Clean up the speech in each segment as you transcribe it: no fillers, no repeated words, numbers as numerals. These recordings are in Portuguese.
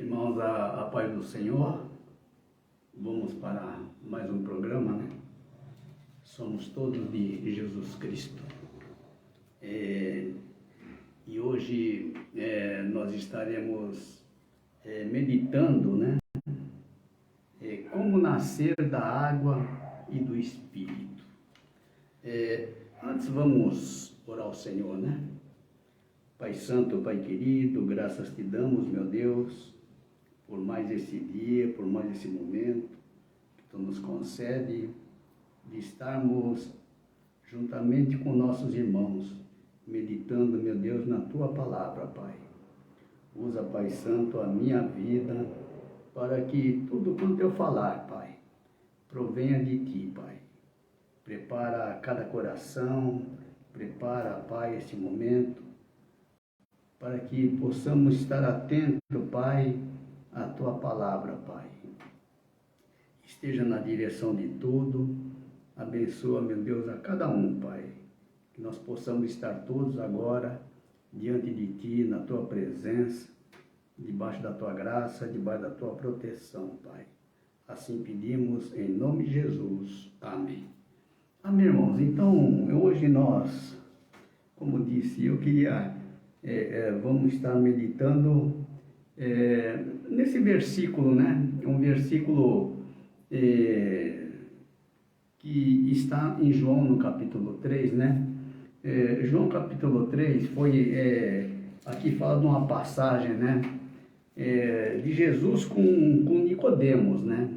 Irmãos, a paz do Senhor, vamos para mais um programa, né? Somos todos de Jesus Cristo. E hoje nós estaremos meditando, né? Como nascer da água e do Espírito. Antes vamos orar ao Senhor, né? Pai Santo, Pai querido, graças te damos, meu Deus, por mais esse dia, por mais esse momento que Tu nos concede de estarmos juntamente com nossos irmãos, meditando, meu Deus, na Tua palavra, Pai. Usa, Pai Santo, a minha vida para que tudo quanto eu falar, Pai, provenha de Ti, Pai. Prepara cada coração, prepara, Pai, este momento, para que possamos estar atentos, Pai, à Tua palavra, Pai. Esteja na direção de tudo, abençoa, meu Deus, a cada um, Pai, que nós possamos estar todos agora diante de Ti, na Tua presença, debaixo da Tua graça, debaixo da Tua proteção, Pai. Assim pedimos em nome de Jesus. Amém. Amém, irmãos. Então, hoje nós, como disse, eu queria, vamos estar meditando nesse versículo, né? Um versículo que está em João no capítulo 3, né? João capítulo 3 foi, aqui fala de uma passagem, né? De Jesus com Nicodemos, né?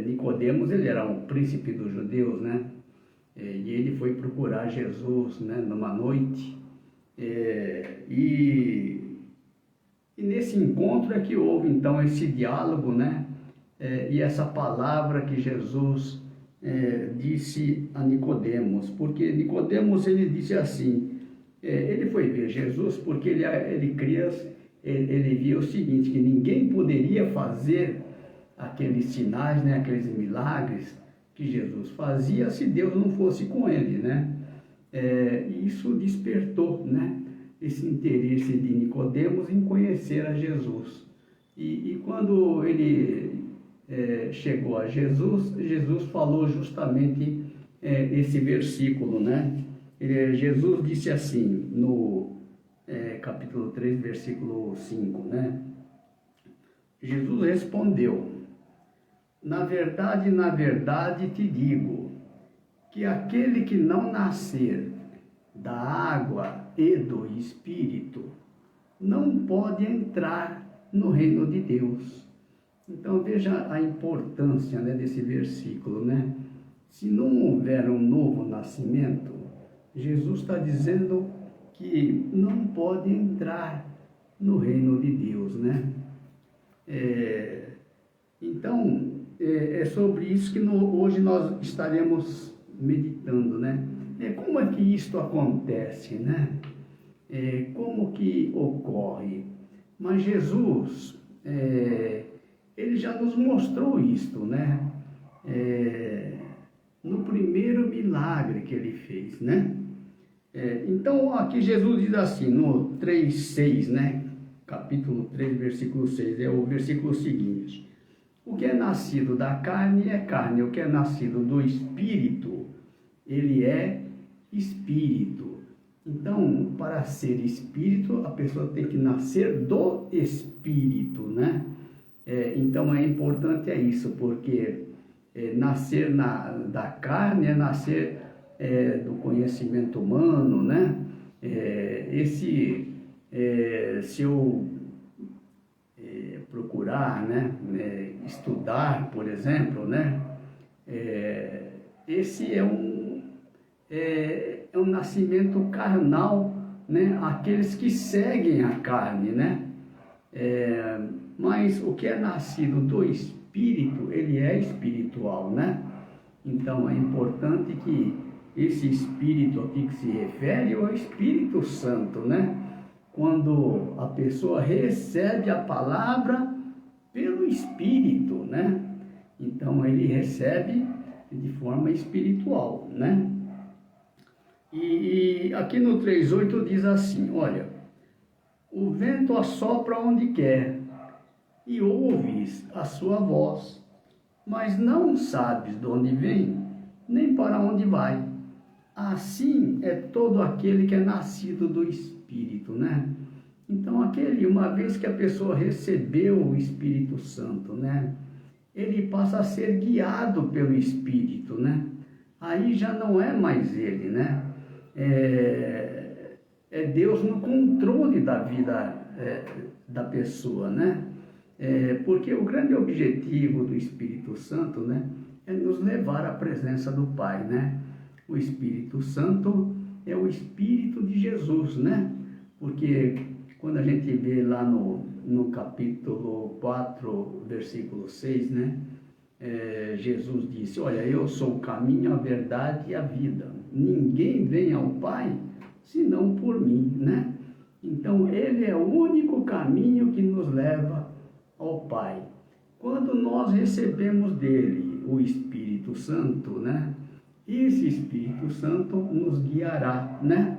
Nicodemos, ele era um príncipe dos judeus, né? E ele foi procurar Jesus, né? Numa noite, e nesse encontro é que houve então esse diálogo, né? E essa palavra que Jesus disse a Nicodemos, porque Nicodemos, ele disse assim, ele foi ver Jesus porque ele via o seguinte, que ninguém poderia fazer aqueles sinais, né? Aqueles milagres que Jesus fazia se Deus não fosse com ele, né? E isso despertou, né? Esse interesse de Nicodemos em conhecer a Jesus. E quando ele chegou a Jesus, Jesus falou justamente esse versículo, né? Jesus disse assim, no capítulo 3, versículo 5, né? Jesus respondeu, na verdade te digo, que aquele que não nascer da água e do Espírito não pode entrar no reino de Deus. Então veja a importância, né, desse versículo, né? Se não houver um novo nascimento, Jesus está dizendo que não pode entrar no reino de Deus, né? Então, é sobre isso que hoje nós estaremos meditando, né? Como é que isto acontece, né? Como que ocorre? Mas Jesus, ele já nos mostrou isto, né? No primeiro milagre que ele fez, né? Então, aqui Jesus diz assim, no 3:6, né? Capítulo 3, versículo 6, é o versículo seguinte. O que é nascido da carne é carne, o que é nascido do Espírito, ele é Espírito. Então, para ser Espírito, a pessoa tem que nascer do Espírito, né? Então, é importante isso, porque nascer da carne é nascer do conhecimento humano, né? Se eu procurar, né? Estudar, por exemplo, né? Esse é um nascimento carnal, né? Aqueles que seguem a carne, né? Mas o que é nascido do Espírito, ele é espiritual, né? Então é importante que esse Espírito aqui que se refere é o Espírito Santo, né? Quando a pessoa recebe a palavra pelo Espírito, né? Então ele recebe de forma espiritual, né? E aqui no 3:8 diz assim, olha, o vento assopra onde quer e ouves a sua voz, mas não sabes de onde vem, nem para onde vai. Assim é todo aquele que é nascido do Espírito, né? Então, uma vez que a pessoa recebeu o Espírito Santo, né? Ele passa a ser guiado pelo Espírito, né? Aí já não é mais ele, né? É Deus no controle da vida da pessoa, né? Porque o grande objetivo do Espírito Santo, né, é nos levar à presença do Pai, né? O Espírito Santo é o Espírito de Jesus, né? Porque quando a gente vê lá no capítulo 4, versículo 6, né? Jesus disse, olha, eu sou o caminho, a verdade e a vida. Ninguém vem ao Pai senão por mim, né? Então, ele é o único caminho que nos leva ao Pai. Quando nós recebemos dele o Espírito Santo, né? Esse Espírito Santo nos guiará, né?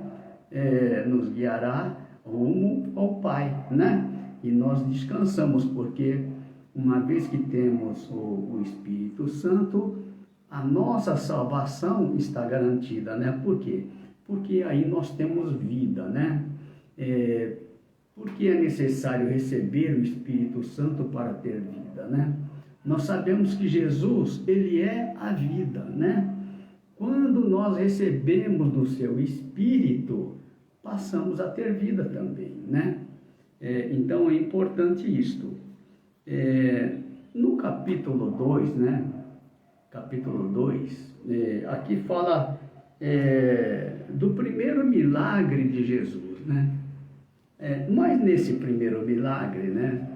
Nos guiará rumo ao Pai, né? E nós descansamos, porque uma vez que temos o Espírito Santo, a nossa salvação está garantida, né? Por quê? Porque aí nós temos vida, né? Porque é necessário receber o Espírito Santo para ter vida, né? Nós sabemos que Jesus, ele é a vida, né? Quando nós recebemos do seu Espírito, passamos a ter vida também, né? Então é importante isto. No capítulo 2, né? Capítulo 2, aqui fala do primeiro milagre de Jesus, né? Mas nesse primeiro milagre, né?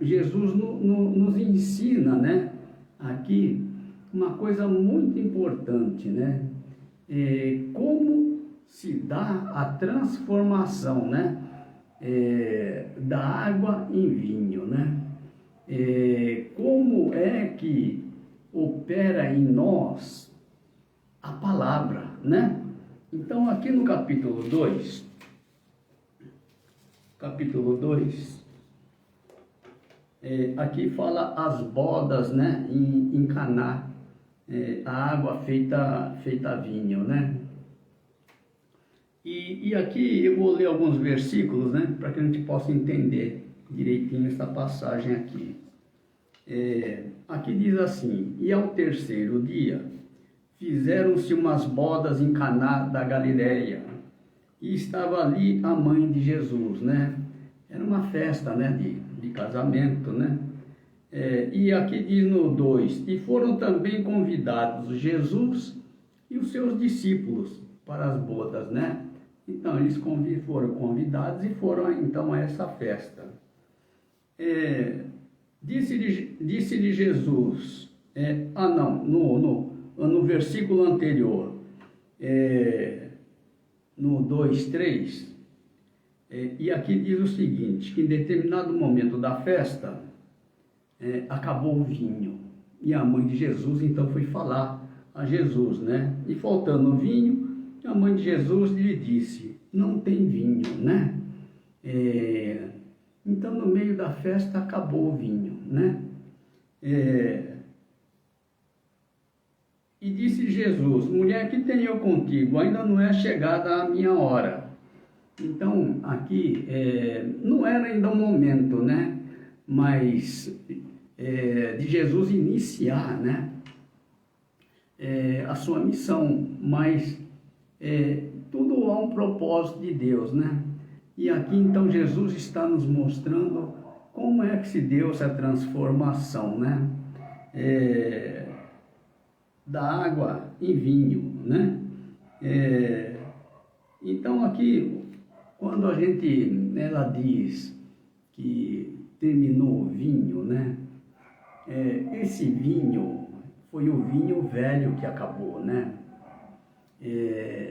Jesus nos ensina, né? Aqui uma coisa muito importante, né? Como se dá a transformação, né? Da água em vinho, né? Como é que opera em nós a palavra, né? Então, aqui no capítulo 2, aqui fala as bodas, né? Em Caná, a água feita vinho, né? E aqui eu vou ler alguns versículos, né, para que a gente possa entender direitinho essa passagem aqui. Aqui diz assim, e ao terceiro dia fizeram-se umas bodas em Caná da Galileia, e estava ali a mãe de Jesus, né? Era uma festa, né, de casamento, né? E aqui diz no 2, e foram também convidados Jesus e os seus discípulos para as bodas, né? Então, eles foram convidados e foram, então, a essa festa. Disse-lhe Jesus, no versículo anterior, no 2:3, e aqui diz o seguinte, que em determinado momento da festa, acabou o vinho, e a mãe de Jesus, então, foi falar a Jesus, né? E faltando o vinho, a mãe de Jesus lhe disse, não tem vinho, né? Então, no meio da festa, acabou o vinho, né? E disse Jesus, mulher, que tenho eu contigo? Ainda não é chegada a minha hora. Então, aqui, não era ainda o momento, né? Mas, de Jesus iniciar, né? A sua missão, mas tudo há um propósito de Deus, né? E aqui então Jesus está nos mostrando como é que se deu essa transformação, né? Da água em vinho, né? Então aqui, quando ela diz que terminou o vinho, né? Esse vinho foi o vinho velho que acabou, né?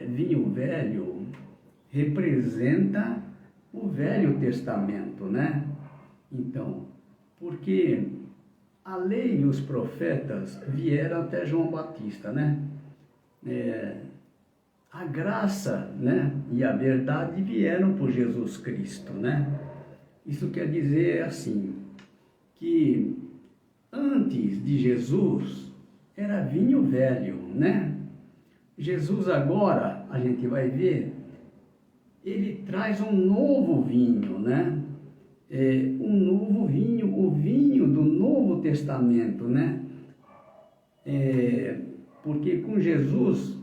Vinho velho representa o Velho Testamento, né? Então, porque a lei e os profetas vieram até João Batista, né? A graça, né? E a verdade vieram por Jesus Cristo, né? Isso quer dizer assim, que antes de Jesus era vinho velho, né? Jesus agora, a gente vai ver, ele traz um novo vinho, né? Um novo vinho, o vinho do Novo Testamento, né? Porque com Jesus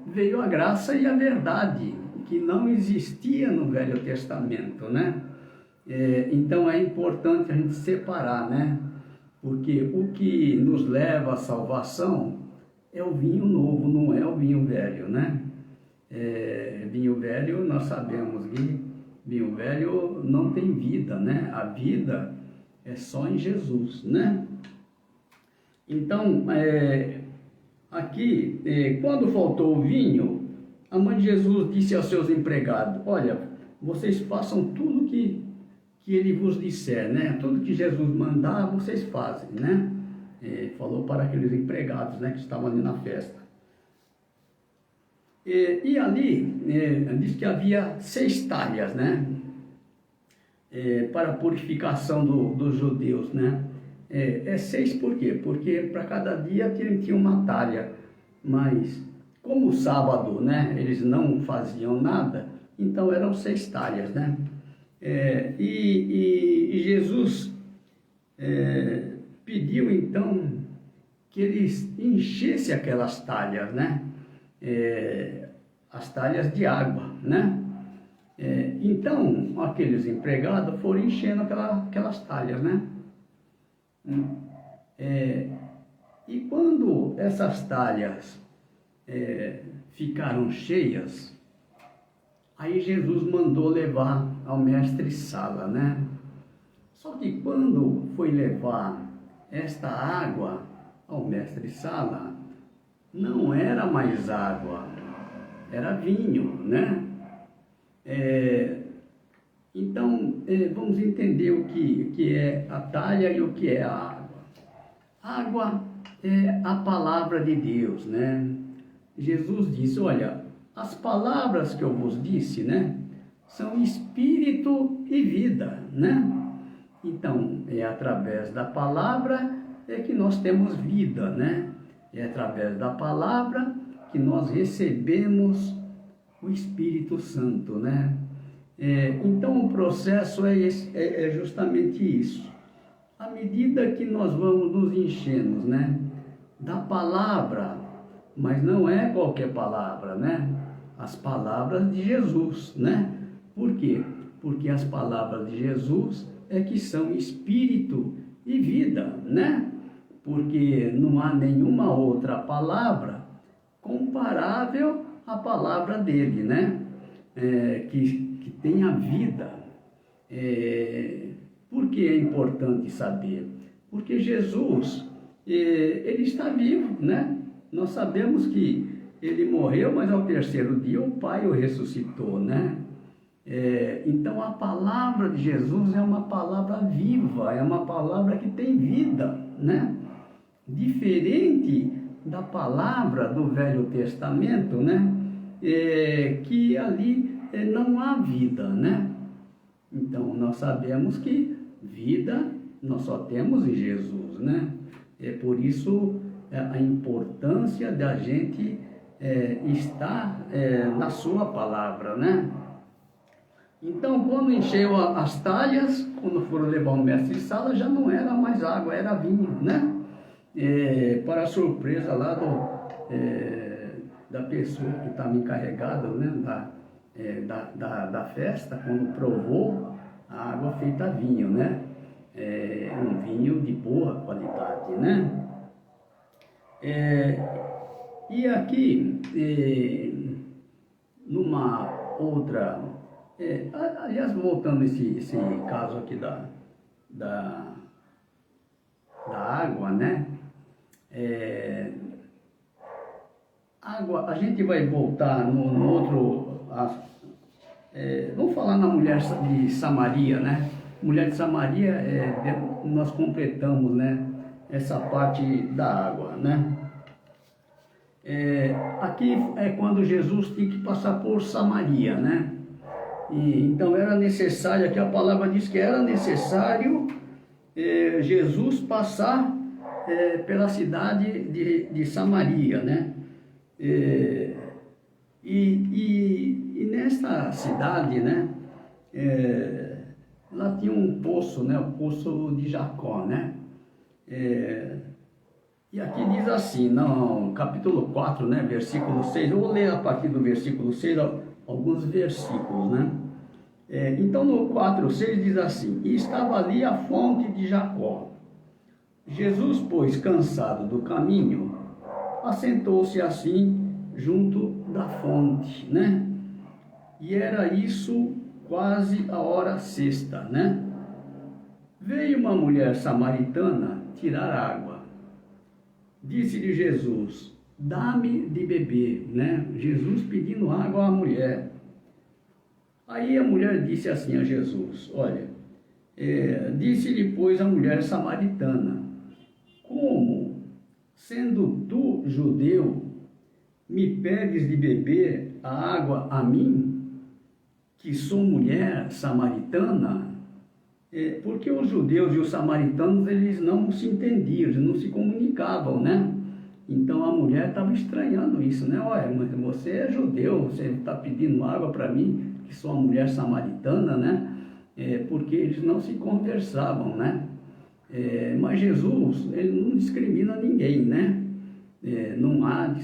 veio a graça e a verdade, que não existia no Velho Testamento, né? Então é importante a gente separar, né? Porque o que nos leva à salvação é o vinho novo, não é o vinho velho, né? Vinho velho, nós sabemos que vinho velho não tem vida, né? A vida é só em Jesus, né? Então, aqui, quando faltou o vinho, a mãe de Jesus disse aos seus empregados: olha, vocês façam tudo que ele vos disser, né? Tudo que Jesus mandar, vocês fazem, né? Falou para aqueles empregados, né, que estavam ali na festa. E ali, diz que havia 6 talhas, né? Para a purificação dos judeus, né? 6 por quê? Porque para cada dia tinha uma talha, mas como o sábado, né, eles não faziam nada, então eram 6 talhas, né? E Jesus pediu então que eles enchessem aquelas talhas, né? As talhas de água, né? Então aqueles empregados foram enchendo aquelas talhas, né? E quando essas talhas ficaram cheias, aí Jesus mandou levar ao mestre-sala, né? Só que quando foi levar esta água ao mestre-sala, não era mais água, era vinho, né? Então, vamos entender o que é a talha e o que é a água. Água é a palavra de Deus, né? Jesus disse: olha, as palavras que eu vos disse, né, são espírito e vida, né? Então, é através da palavra que nós temos vida, né? É através da palavra que nós recebemos o Espírito Santo, né? Então, o processo é justamente isso. À medida que nós vamos nos enchendo, né, da palavra, mas não é qualquer palavra, né? As palavras de Jesus, né? Por quê? Porque as palavras de Jesus que são espírito e vida, né? Porque não há nenhuma outra palavra comparável à palavra dele, né? Que tenha vida. Por que é importante saber? Porque Jesus, ele está vivo, né? Nós sabemos que ele morreu, mas ao 3º dia o Pai o ressuscitou, né? Então a palavra de Jesus é uma palavra viva, é uma palavra que tem vida, né? Diferente da palavra do Velho Testamento, né? Que ali não há vida, né? Então nós sabemos que vida nós só temos em Jesus, né? Por isso a importância da gente estar na sua palavra, né? Então, quando encheu as talhas, quando foram levar o mestre-sala, já não era mais água, era vinho, né? Para a surpresa lá da pessoa que estava encarregada, né? Da festa, quando provou a água feita vinho, né? Um vinho de boa qualidade, né? E aqui, numa outra... aliás, voltando esse caso aqui da água, né? Água, a gente vai voltar no outro... vamos falar na mulher de Samaria, né? Mulher de Samaria, nós completamos, né, essa parte da água, né? Aqui é quando Jesus tinha que passar por Samaria, né? E, então era necessário, aqui a palavra diz que era necessário Jesus passar pela cidade de Samaria, né? E nessa cidade, né? Lá tinha um poço, né? O poço de Jacó, né? E aqui diz assim, no capítulo 4, né? Versículo 6, eu vou ler a partir do versículo 6 alguns versículos, né? Então no 4:6 diz assim: e estava ali a fonte de Jacó. Jesus, pois, cansado do caminho, assentou-se assim junto da fonte, né? E era isso quase a hora sexta, né? Veio uma mulher samaritana tirar água. Disse-lhe Jesus: dá-me de beber, né? Jesus pedindo água à mulher. Aí a mulher disse assim a Jesus, olha, disse-lhe, pois, a mulher samaritana: como, sendo tu judeu, me pedes de beber a água a mim, que sou mulher samaritana? Porque os judeus e os samaritanos, eles não se entendiam, eles não se comunicavam, né? Então a mulher estava estranhando isso, né? Olha, mas você é judeu, você está pedindo água para mim, que sou uma mulher samaritana, né? Porque eles não se conversavam, né? Mas Jesus, ele não discrimina ninguém, né? Não há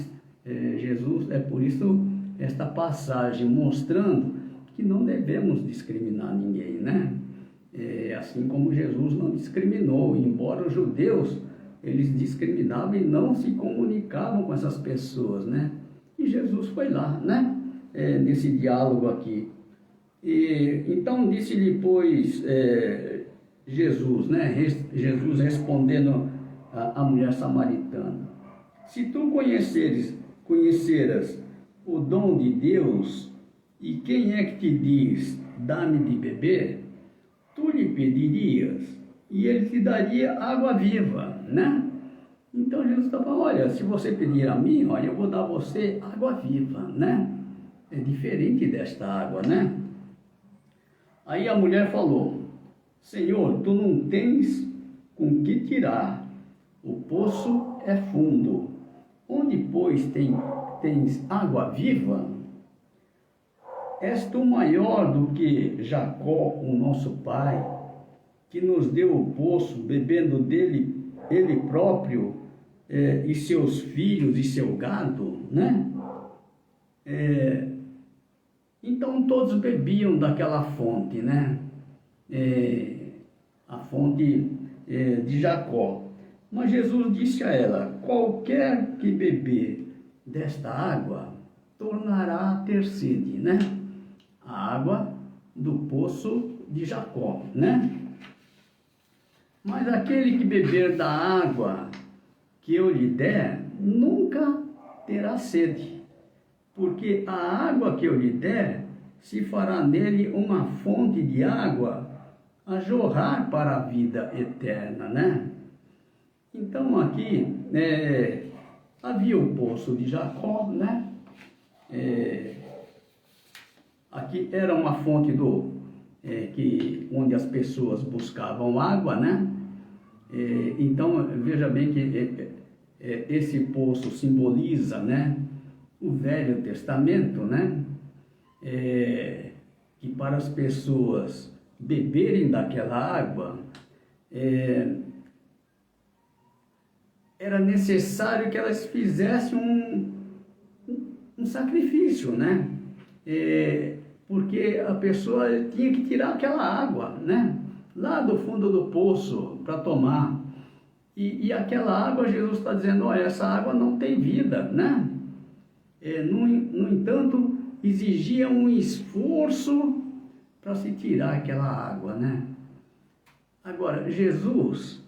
Jesus, é por isso esta passagem mostrando que não devemos discriminar ninguém, né? Assim como Jesus não discriminou, embora os judeus eles discriminavam e não se comunicavam com essas pessoas, né? E Jesus foi lá, né? Nesse diálogo aqui. Então disse-lhe, pois, Jesus, né? Jesus respondendo à mulher samaritana: se tu conheceras o dom de Deus, e quem é que te diz, dá-me de beber, tu lhe pedirias, e ele te daria água viva, né? Então Jesus está falando, olha, se você pedir a mim, olha, eu vou dar a você água viva, né? É diferente desta água, né? Aí a mulher falou: Senhor, tu não tens com que tirar, o poço é fundo. Onde, pois, tens água viva? És tu maior do que Jacó, o nosso pai, que nos deu o poço, bebendo dele ele próprio, e seus filhos e seu gado, né? Então todos bebiam daquela fonte, né? A fonte de Jacó. Mas Jesus disse a ela: qualquer que beber desta água tornará a ter sede, né? A água do poço de Jacó, né? Mas aquele que beber da água que eu lhe der, nunca terá sede, porque a água que eu lhe der se fará nele uma fonte de água a jorrar para a vida eterna, né? Então aqui havia o poço de Jacó, né? Aqui era uma fonte onde as pessoas buscavam água, né? Então veja bem que esse poço simboliza, né, o Velho Testamento, né? Que para as pessoas beberem daquela água era necessário que elas fizessem um sacrifício, né? Porque a pessoa tinha que tirar aquela água, né? Lá do fundo do poço para tomar. E aquela água, Jesus está dizendo, olha, essa água não tem vida, né? No entanto, exigia um esforço para se tirar aquela água, né? Agora, Jesus,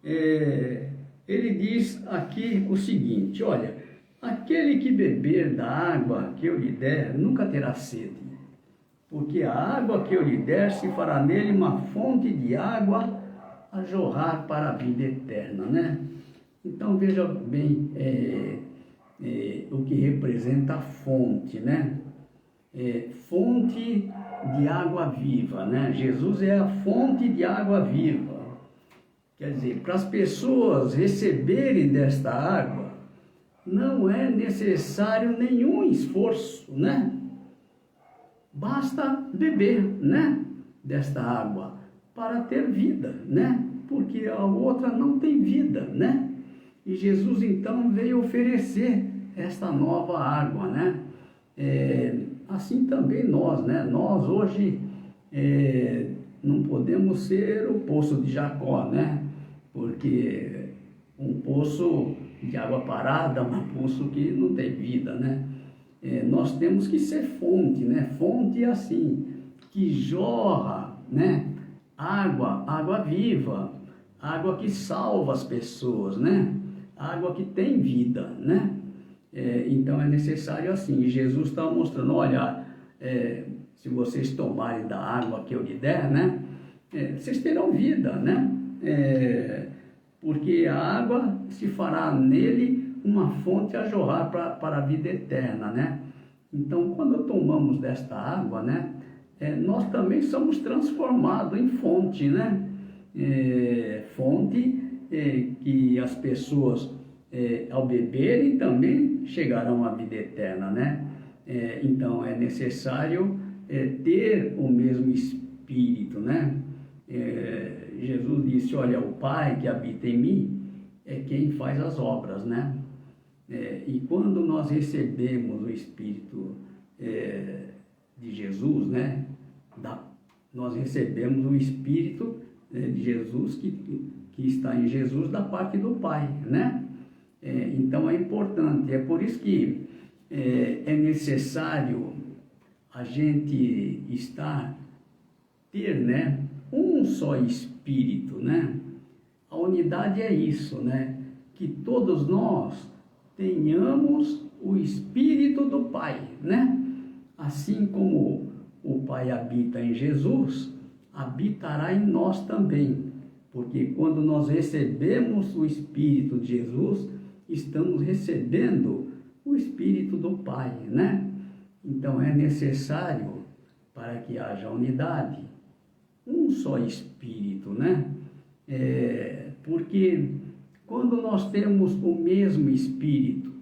ele diz aqui o seguinte, olha, aquele que beber da água que eu lhe der, nunca terá sede, porque a água que eu lhe der se fará nele uma fonte de água a jorrar para a vida eterna, né? Então veja bem o que representa a fonte, né? fonte de água viva, né? Jesus é a fonte de água viva. Quer dizer, para as pessoas receberem desta água, não é necessário nenhum esforço, né? Basta beber, né? Desta água para ter vida, né? Porque a outra não tem vida, né? E Jesus então veio oferecer esta nova água, né? Assim também nós, né? Nós hoje não podemos ser o poço de Jacó, né? Porque um poço de água parada é um poço que não tem vida, né? Nós temos que ser fonte, né? Fonte assim, que jorra, né? Água viva, água que salva as pessoas, né? Água que tem vida, né? Então é necessário assim. E Jesus está mostrando, olha, se vocês tomarem da água que eu lhe der, né? Vocês terão vida, né? Porque a água se fará nele uma fonte a jorrar para a vida eterna, né? Então, quando tomamos desta água, né? Nós também somos transformados em fonte, né? Fonte que as pessoas, ao beberem, também chegarão à vida eterna, né? Então, é necessário ter o mesmo Espírito, né? Jesus disse, olha, o Pai que habita em mim é quem faz as obras, né? E quando nós recebemos o Espírito de Jesus, né? Nós recebemos o Espírito de Jesus que está em Jesus da parte do Pai, né? Então é importante, é por isso que é necessário a gente ter, né, um só Espírito, né? A unidade é isso, né? Que todos nós tenhamos o Espírito do Pai, né? Assim como o Pai habita em Jesus, habitará em nós também, porque quando nós recebemos o Espírito de Jesus, estamos recebendo o Espírito do Pai, né? Então é necessário, para que haja unidade, um só Espírito, né? Porque quando nós temos o mesmo Espírito,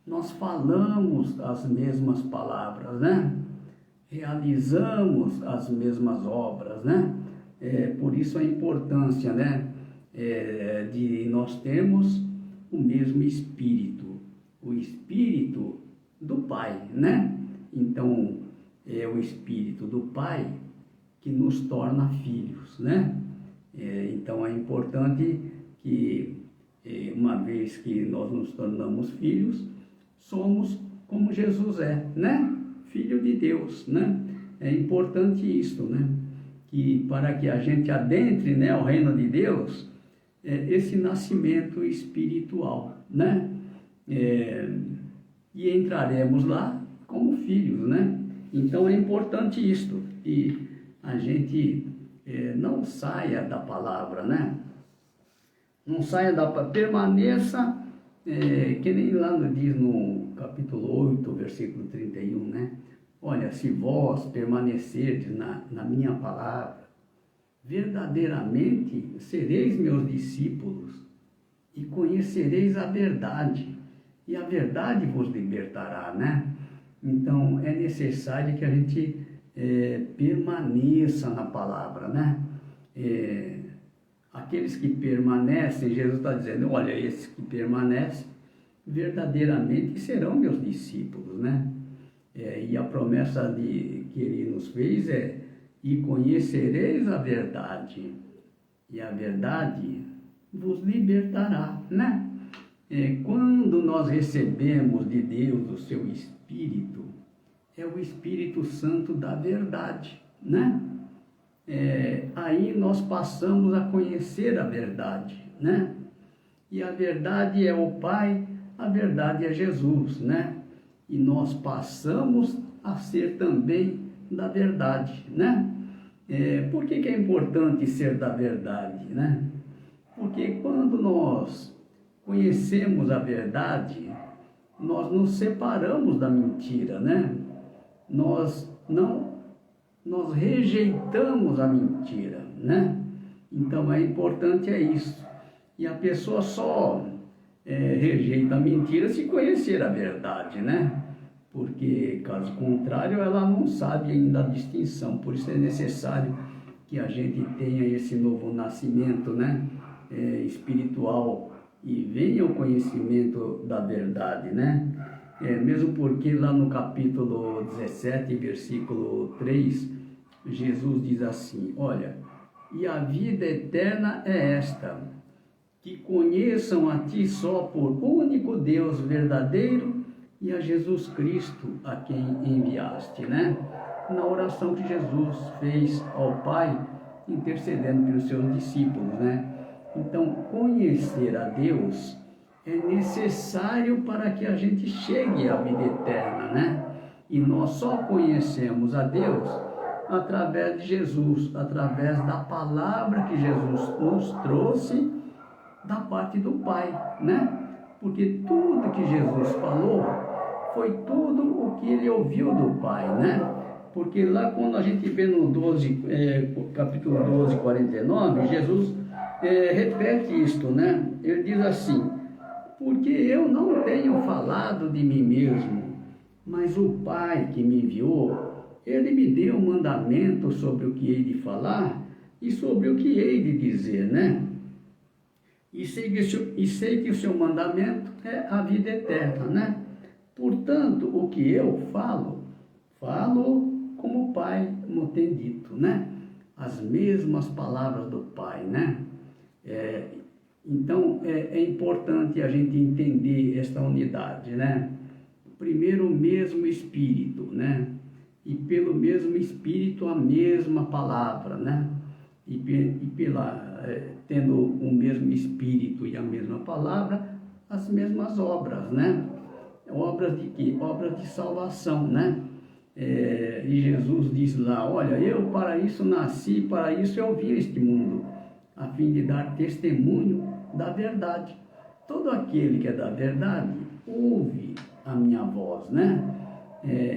nós falamos as mesmas palavras, né? Realizamos as mesmas obras, né? Por isso a importância, né? De nós termos o mesmo Espírito, o Espírito do Pai, né? Então, é o Espírito do Pai que nos torna filhos, né? Então, é importante que, uma vez que nós nos tornamos filhos, somos como Jesus é, né? Filho de Deus, né? É importante isso, né? Que para que a gente adentre, né, ao reino de Deus, esse nascimento espiritual, né? E entraremos lá como filhos, né? Então é importante isto, que a gente não saia da palavra, né? Não saia da palavra, permaneça, que nem lá diz no capítulo 8, versículo 31, né? Olha, se vós permanecerdes na minha palavra, verdadeiramente sereis meus discípulos e conhecereis a verdade, e a verdade vos libertará, né? Então, é necessário que a gente permaneça na palavra, né? Aqueles que permanecem, Jesus está dizendo, olha, esses que permanecem, verdadeiramente serão meus discípulos, né? E a promessa que ele nos fez e conhecereis a verdade, e a verdade vos libertará, né? Quando nós recebemos de Deus o seu Espírito, é o Espírito Santo da verdade, né? Aí nós passamos a conhecer a verdade, né? E a verdade é o Pai, a verdade é Jesus, né? E nós passamos a ser também da verdade, né? Por que é importante ser da verdade, né? Porque quando nós conhecemos a verdade, nós nos separamos da mentira, né? nós rejeitamos a mentira, né? Então é importante isso. E a pessoa só rejeita a mentira se conhecer a verdade, né? Porque, caso contrário, ela não sabe ainda a distinção. Por isso é necessário que a gente tenha esse novo nascimento, né? Espiritual, e venha o conhecimento da verdade, né? Mesmo porque lá no capítulo 17, versículo 3, Jesus diz assim: olha, e a vida eterna é esta, que conheçam a ti só por único Deus verdadeiro e a Jesus Cristo a quem enviaste, né? Na oração que Jesus fez ao Pai, intercedendo pelos seus discípulos, né? Então, conhecer a Deus é necessário para que a gente chegue à vida eterna, né? E nós só conhecemos a Deus através de Jesus, através da palavra que Jesus nos trouxe da parte do Pai, né? Porque tudo que Jesus falou foi tudo o que ele ouviu do Pai, né? Porque lá quando a gente vê no capítulo 12, 49, Jesus repete isto, né? Ele diz assim: porque eu não tenho falado de mim mesmo, mas o Pai que me enviou, ele me deu um mandamento sobre o que hei de falar e sobre o que hei de dizer, né? E sei que o seu mandamento é a vida eterna, né? Portanto, o que eu falo como o Pai me tem dito, né? As mesmas palavras do Pai, né? Então, é importante a gente entender esta unidade, né? Primeiro, o mesmo Espírito, né? E pelo mesmo Espírito, a mesma palavra, né? Tendo o mesmo Espírito e a mesma palavra, as mesmas obras, né? Obras de quê? Obras de salvação, né? E Jesus diz lá: olha, eu para isso nasci, para isso eu vim a este mundo, a fim de dar testemunho da verdade. Todo aquele que é da verdade ouve a minha voz, né?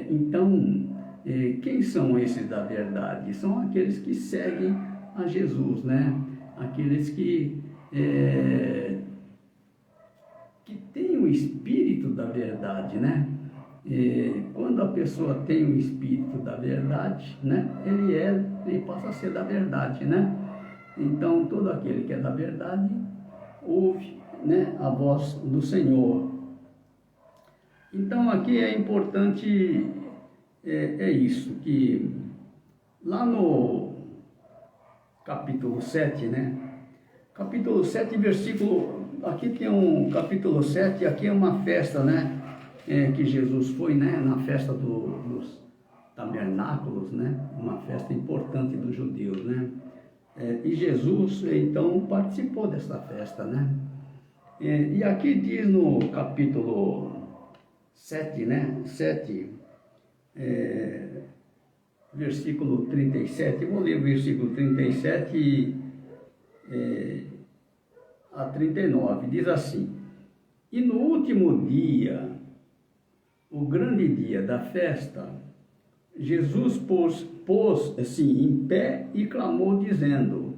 Então, quem são esses da verdade? São aqueles que seguem a Jesus, né? Aqueles que têm o Espírito da verdade, né? Quando a pessoa tem o Espírito da verdade, né? Ele passa a ser da verdade, né? Então, todo aquele que é da verdade ouve, né, a voz do Senhor. Então, aqui é importante, isso, que lá no capítulo 7, né? Capítulo 7, versículo... Aqui tem um capítulo 7, aqui é uma festa, né? Que Jesus foi, né? Na festa dos tabernáculos, né? Uma festa importante dos judeus, né? E Jesus, então, participou dessa festa, né? E aqui diz no capítulo 7, né? 7, versículo 37, eu vou ler o versículo 37 a 39, diz assim: e no último dia, o grande dia da festa, Jesus pôs assim em pé e clamou dizendo: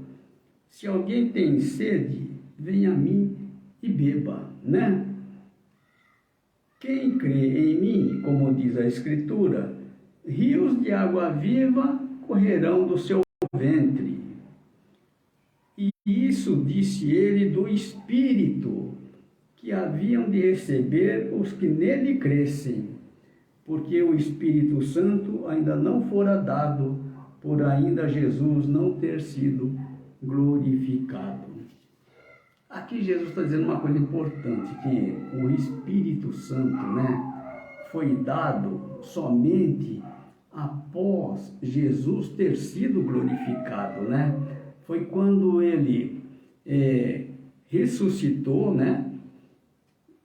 se alguém tem sede, venha a mim e beba, né? Quem crê em mim, como diz a Escritura, rios de água viva correrão do seu ventre. E isso disse ele do Espírito que haviam de receber os que nele crescem, porque o Espírito Santo ainda não fora dado, por ainda Jesus não ter sido glorificado. Aqui Jesus está dizendo uma coisa importante, que o Espírito Santo, né, foi dado somente após Jesus ter sido glorificado, né? Foi quando ele ressuscitou, né?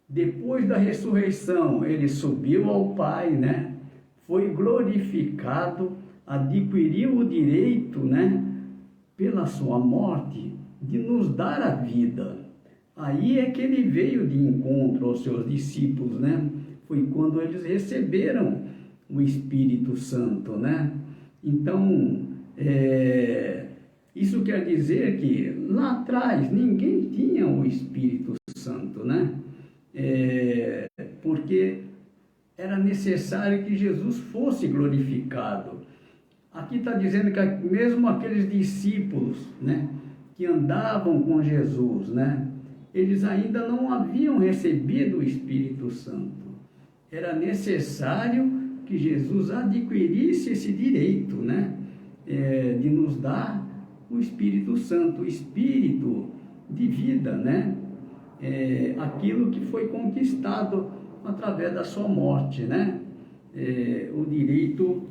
Depois da ressurreição, ele subiu ao Pai, né? Foi glorificado, adquiriu o direito, né? Pela sua morte, de nos dar a vida. Aí é que ele veio de encontro aos seus discípulos, né? Foi quando eles receberam o Espírito Santo, né? Então, isso quer dizer que lá atrás ninguém tinha o Espírito Santo, né? Porque era necessário que Jesus fosse glorificado. Aqui está dizendo que mesmo aqueles discípulos, né, que andavam com Jesus, né, eles ainda não haviam recebido o Espírito Santo. Era necessário que Jesus adquirisse esse direito, né, de nos dar o Espírito Santo, o Espírito de vida, né, aquilo que foi conquistado através da sua morte, né, o direito,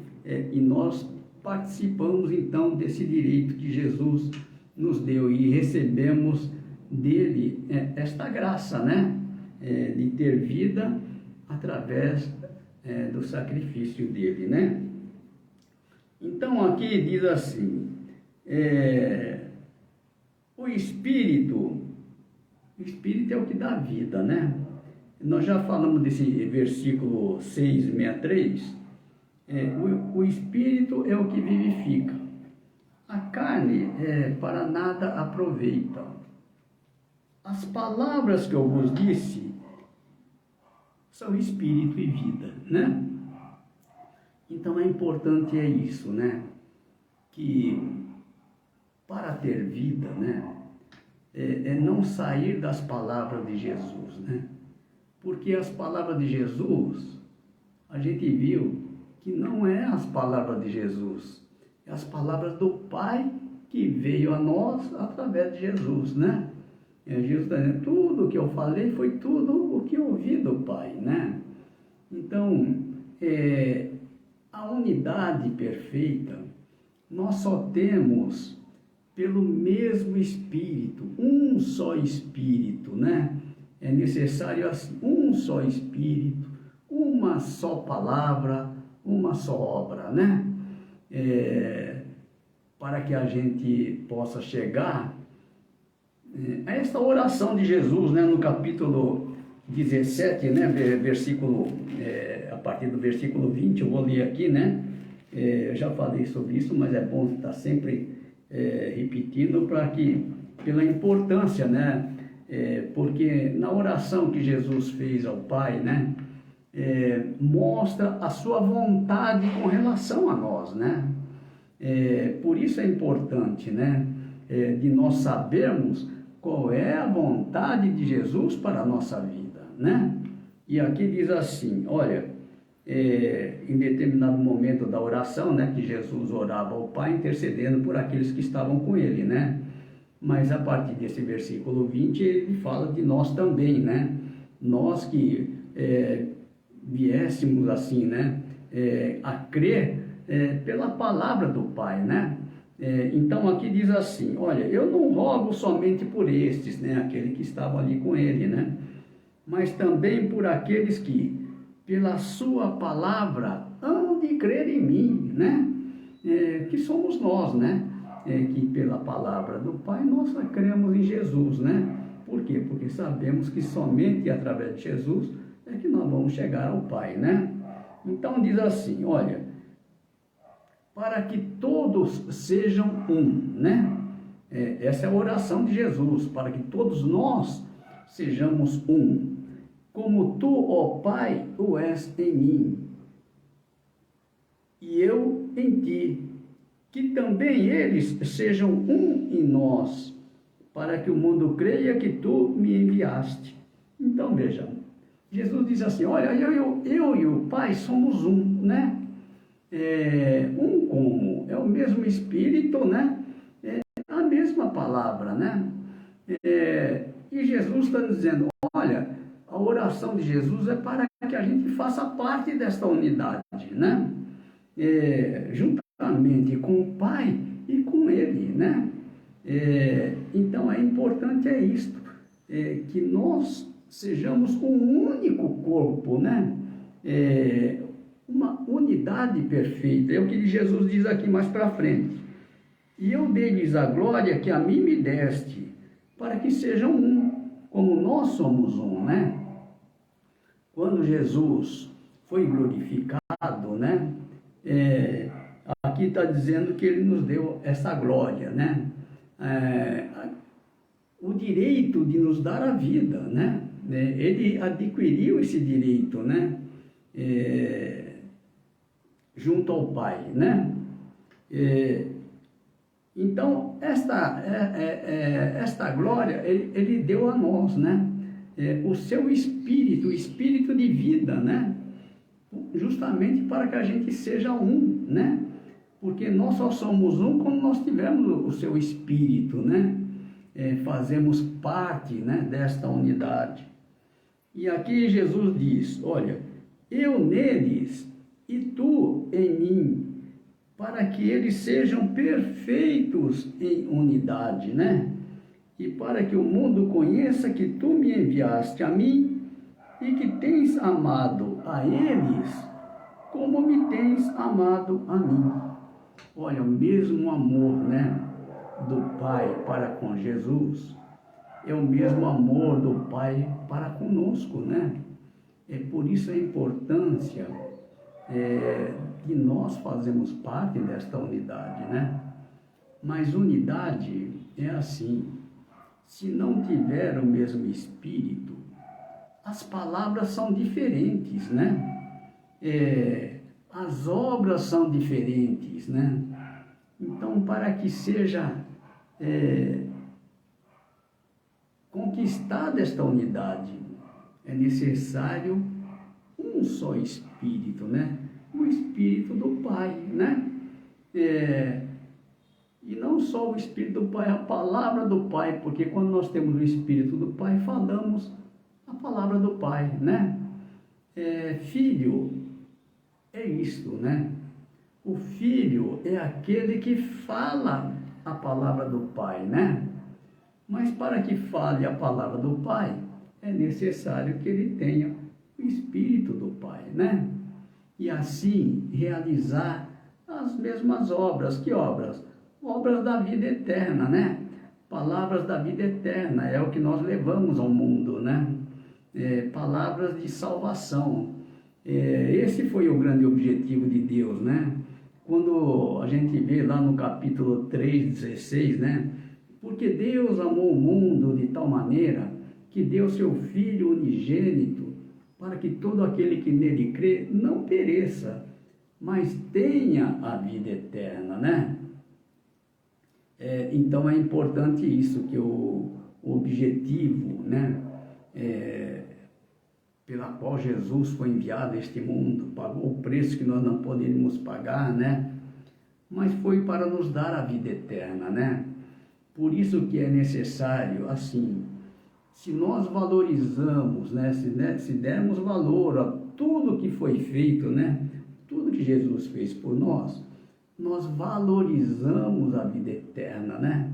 e nós participamos então desse direito que Jesus nos deu e recebemos dele esta graça, né, de ter vida através do sacrifício dele, né. Então aqui diz assim, o Espírito é o que dá vida, né. Nós já falamos desse versículo 6:63, o Espírito é o que vivifica, a carne para nada aproveita. As palavras que eu vos disse são Espírito e vida, né? Então é importante isso, né? Que para ter vida, né? Não sair das palavras de Jesus, né? Porque as palavras de Jesus, a gente viu que não é as palavras de Jesus, é as palavras do Pai que veio a nós através de Jesus, né? Jesus está dizendo, tudo o que eu falei foi tudo o que eu ouvi do Pai, né? Então, a unidade perfeita, nós só temos pelo mesmo Espírito, um só Espírito, né? É necessário assim, um só Espírito, uma só palavra, uma só obra, né? Para que a gente possa chegar a esta oração de Jesus, né? No capítulo 17, né? Versículo, a partir do versículo 20, eu vou ler aqui, né? Eu já falei sobre isso, mas é bom estar sempre repetindo para que, pela importância, né? Porque na oração que Jesus fez ao Pai, né, mostra a sua vontade com relação a nós, né? Por isso é importante, né, de nós sabermos qual é a vontade de Jesus para a nossa vida, né? E aqui diz assim, olha, em determinado momento da oração, né, que Jesus orava ao Pai intercedendo por aqueles que estavam com ele, né? Mas a partir desse versículo 20, ele fala de nós também, né? Nós que viéssemos assim, né? A crer pela palavra do Pai, né? Então aqui diz assim, olha, eu não rogo somente por estes, né? Aquele que estava ali com ele, né? Mas também por aqueles que, pela sua palavra, hão de crer em mim, né? Que somos nós, né? Que pela palavra do Pai nós cremos em Jesus, né? Por quê? Porque sabemos que somente através de Jesus é que nós vamos chegar ao Pai, né? Então diz assim, olha, para que todos sejam um, né? Essa é a oração de Jesus, para que todos nós sejamos um, como tu, ó Pai, o és em mim, e eu em ti, que também eles sejam um em nós, para que o mundo creia que tu me enviaste. Então, veja, Jesus diz assim, olha, eu e o Pai somos um, né? Um como? É o mesmo Espírito, né? A mesma palavra, né? E Jesus está dizendo, olha, a oração de Jesus é para que a gente faça parte desta unidade, né? Juntamente com o Pai e com Ele, né? Então é importante isto, que nós sejamos um único corpo, né? Uma unidade perfeita, é o que Jesus diz aqui mais para frente. E eu dei-lhes a glória que a mim me deste, para que sejam um, como nós somos um, né? Quando Jesus foi glorificado, né? Aqui está dizendo que ele nos deu essa glória, né? O direito de nos dar a vida, né? Ele adquiriu esse direito, né? Junto ao Pai, né? Então, esta glória ele deu a nós, né? O seu espírito, o espírito de vida, né? Justamente para que a gente seja um, né? Porque nós só somos um quando nós tivermos o seu espírito, né? Fazemos parte, né, desta unidade. E aqui Jesus diz, olha, eu neles e tu em mim, para que eles sejam perfeitos em unidade, né? E para que o mundo conheça que tu me enviaste a mim e que tens amado a eles como me tens amado a mim. Olha, o mesmo amor, né, do Pai para com Jesus é o mesmo amor do Pai para conosco, né? Por isso a importância de nós fazermos parte desta unidade, né? Mas unidade é assim, se não tiver o mesmo espírito, as palavras são diferentes, né? As obras são diferentes, né? Então, para que seja conquistada esta unidade, é necessário um só Espírito, né? O Espírito do Pai, né? E não só o Espírito do Pai, a palavra do Pai, porque quando nós temos o Espírito do Pai, falamos a palavra do Pai, né? Filho é isto, né? O filho é aquele que fala a palavra do Pai, né? Mas para que fale a palavra do Pai, é necessário que ele tenha o Espírito do Pai, né? E assim realizar as mesmas obras. Que obras? Obras da vida eterna, né? Palavras da vida eterna, é o que nós levamos ao mundo, né? Palavras de salvação. Esse foi o grande objetivo de Deus, né? Quando a gente vê lá no capítulo 3:16, né? Porque Deus amou o mundo de tal maneira que deu seu Filho unigênito, para que todo aquele que nele crê não pereça, mas tenha a vida eterna, né? Então é importante isso, que o objetivo, né? Pela qual Jesus foi enviado a este mundo, pagou o preço que nós não poderíamos pagar, né? Mas foi para nos dar a vida eterna, né? Por isso que é necessário, assim, se nós valorizamos, né? Se dermos valor a tudo que foi feito, né? Tudo que Jesus fez por nós valorizamos a vida eterna, né?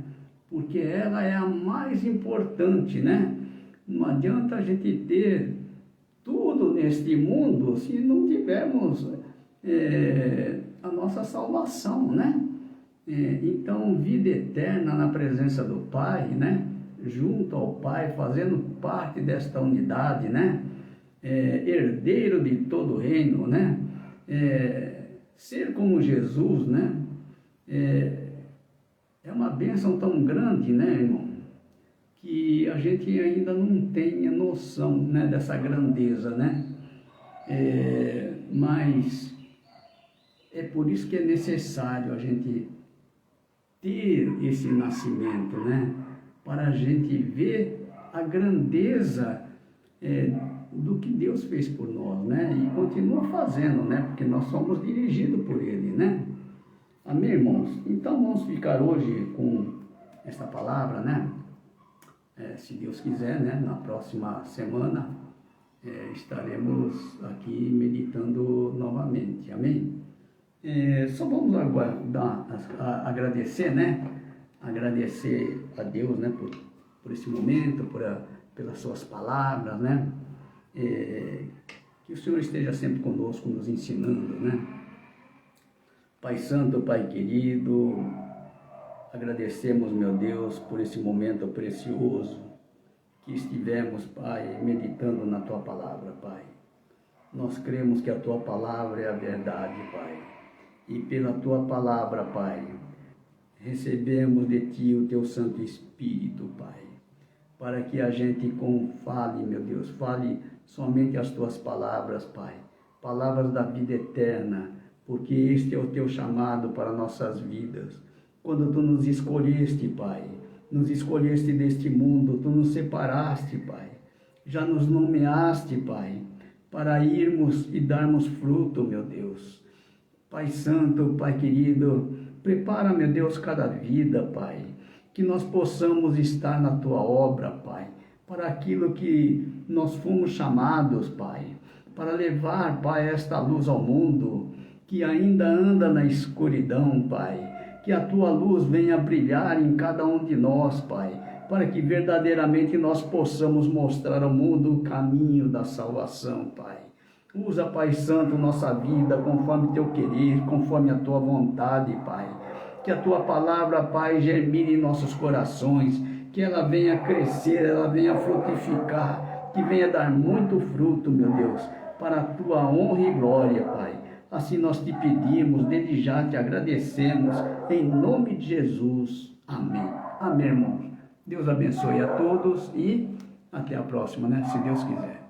Porque ela é a mais importante, né? Não adianta a gente ter tudo neste mundo se não tivermos a nossa salvação, né? Então, vida eterna na presença do Pai, né? Junto ao Pai, fazendo parte desta unidade, né? Herdeiro de todo o reino, né? Ser como Jesus, né? É uma bênção tão grande, né, irmão? Que a gente ainda não tem a noção, né, dessa grandeza, né? Mas é por isso que é necessário a gente ter esse nascimento, né? Para a gente ver a grandeza do que Deus fez por nós, né? E continua fazendo, né? Porque nós somos dirigidos por Ele, né? Amém, irmãos? Então vamos ficar hoje com esta palavra, né? Se Deus quiser, né? Na próxima semana estaremos aqui meditando novamente, amém? Só vamos agradecer, né? Agradecer a Deus, né? Por esse momento, pelas suas palavras, né? Que o Senhor esteja sempre conosco, nos ensinando, né? Pai Santo, Pai querido, agradecemos, meu Deus, por esse momento precioso que estivemos, Pai, meditando na Tua palavra, Pai. Nós cremos que a Tua palavra é a verdade, Pai. E pela Tua palavra, Pai, recebemos de Ti o Teu Santo Espírito, Pai, para que a gente fale, meu Deus, fale somente as Tuas palavras, Pai, palavras da vida eterna, porque este é o Teu chamado para nossas vidas. Quando Tu nos escolheste, Pai, nos escolheste deste mundo, Tu nos separaste, Pai, já nos nomeaste, Pai, para irmos e darmos fruto, meu Deus. Pai Santo, Pai querido, prepara, meu Deus, cada vida, Pai, que nós possamos estar na Tua obra, Pai, para aquilo que nós fomos chamados, Pai, para levar, Pai, esta luz ao mundo, que ainda anda na escuridão, Pai, que a Tua luz venha brilhar em cada um de nós, Pai, para que verdadeiramente nós possamos mostrar ao mundo o caminho da salvação, Pai. Usa, Pai Santo, nossa vida conforme Teu querer, conforme a Tua vontade, Pai. Que a Tua palavra, Pai, germine em nossos corações, que ela venha crescer, ela venha frutificar, que venha dar muito fruto, meu Deus, para a Tua honra e glória, Pai. Assim nós te pedimos, desde já te agradecemos, em nome de Jesus. Amém. Amém, irmãos. Deus abençoe a todos e até a próxima, né? Se Deus quiser.